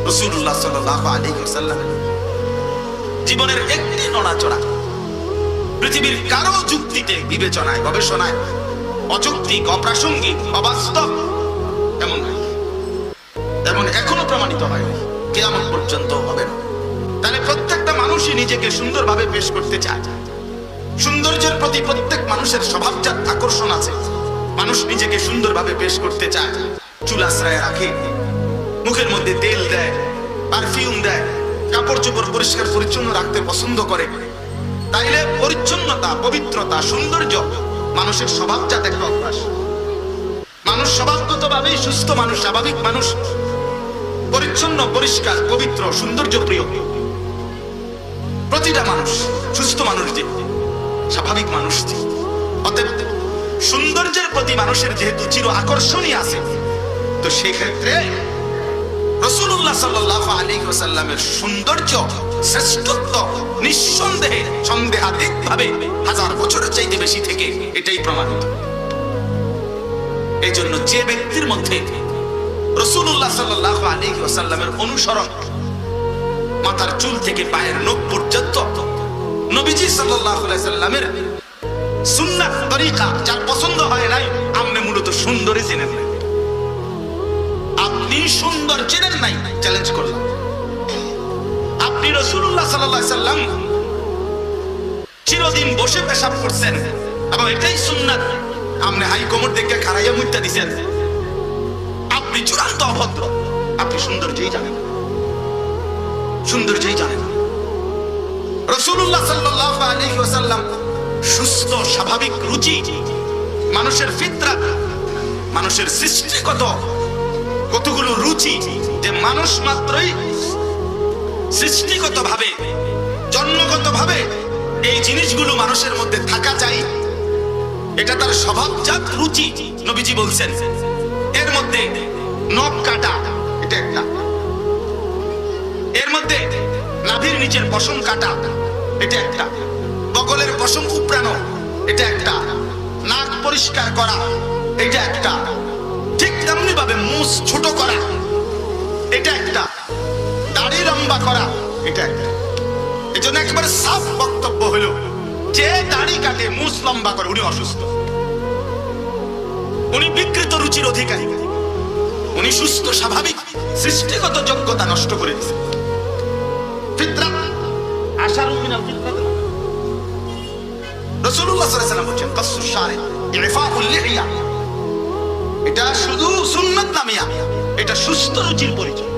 রাসূলুল্লাহ সাল্লাল্লাহু আলাইহি ওয়াসাল্লাম জীবনের একটি নড়াচড়া পৃথিবীর কারো যুক্তিতে, বিবেচনায়, গবেষণায় অযৌক্তিক, অপ্রাসঙ্গিক, অবাস্তব এমন নাই, এমন এখনো প্রমাণিত হয়নি, কিয়ামত পর্যন্ত হবে না। তাহলে প্রত্যেকটা মানুষই নিজেকে সুন্দরভাবে পেশ করতে চায়। সৌন্দর্যের প্রতি প্রত্যেক মানুষের স্বভাবজাত আকর্ষণ আছে। মানুষ নিজেকে সুন্দরভাবে পেশ করতে চায়, চুল আশ্রয় রাখে, মুখের মধ্যে তেল দেয়, পারফিউম দেয়, কাপড় চোপড় পরিষ্কার পরিচ্ছন্ন রাখতে পছন্দ করে। তাইলে পরিচ্ছন্নতা, পবিত্রতা, সৌন্দর্য মানুষের স্বভাবজাত একটা অভ্যাস। মানুষ স্বভাবগতভাবেই সুস্থ মানুষ, স্বাভাবিক মানুষ, পরিচ্ছন্ন, পরিষ্কার, পবিত্র, সৌন্দর্য প্রিয়। প্রতিটা মানুষ সুস্থ মানুষ যে, স্বাভাবিক মানুষ যে। অতএব সৌন্দর্যের প্রতি মানুষের যেহেতু চির আকর্ষণই আছে, তো সেই ক্ষেত্রে রাসূলুল্লাহ সাল্লাল্লাহু আলাইহি ওয়াসাল্লামের সৌন্দর্য, শ্রেষ্ঠত্ব নিঃসন্দেহে, সন্দেহাতীতভাবে হাজার বছরের চাইতে বেশি থেকে এটাই প্রমাণিত। এই জন্য যে ব্যক্তির মধ্যে রাসূলুল্লাহ সাল্লাল্লাহু আলাইহি ওয়াসাল্লামের অনুসরণ, মাথার চুল থেকে পায়ের নখ পর্যন্ত নবীজি সাল্লাল্লাহু আলাইহি ওয়াসাল্লামের সুন্নাত তরিকা যার পছন্দ হয় নাই, আপনি মূলত সুন্দরী চেনেন নাই। আপনি সুন্দর চেনেন নাই, চ্যালেঞ্জ করলাম। আপনি রাসূলুল্লাহ সাল্লাল্লাহু আলাইহি ওয়াসাল্লাম চিরদিন বসে পেশাব করছেন এবং এটাই সুন্নাত, আপনি হাই কোমর দেখে খাড়াইয়া মুইতা দিছেন, আপনি চূড়ান্ত অভদ্র। আপনি সৌন্দর্যই জানেন, সৌন্দর্যই জানেন। রাসূলুল্লাহ সাল্লাল্লাহু আলাইহি ওয়াসাল্লাম সুস্থ, স্বাভাবিক রুচি, মানুষের ফিতরাত, মানুষের সৃষ্টিগত কতগুলো রুচি যে মানুষ মাত্রই সৃষ্টিগতভাবে, জন্মগতভাবে এই জিনিসগুলো মানুষের মধ্যে থাকা যায়, এটা তার স্বভাবজাত রুচি। নবীজি বলছেন এর মধ্যে নখ কাটা এটা একটা, এর মধ্যে নাভির নিচের পশম কাটা এটা একটা, বগলের পশম উপড়ানো এটা একটা, নাক পরিষ্কার করা এটা একটা, ঠিক তেমনি ভাবে মুছ ছোট করা এটা একটা, দাড়ি লম্বা করা এটা একটা। এই জন্য একেবারে সাফ বক্তব্য হলো, যে দাড়ি কাটে, মুছ লম্বা করে, উনি অসুস্থ, উনি বিকৃত রুচির অধিকারী, উনি সুস্থ, স্বাভাবিক সৃষ্টিগত যোগ্যতা নষ্ট করে দিয়েছে। ফিতরাত আশারু মিনাল ফিতরাত। রাসূলুল্লাহ সাল্লাল্লাহু আলাইহি ওয়াসাল্লাম বলেন কাসসু শারি ইফাউল লিহিয়া, এটা শুধু সুন্নাত নামিয়া, এটা সুস্থ রুচির পরিচয়।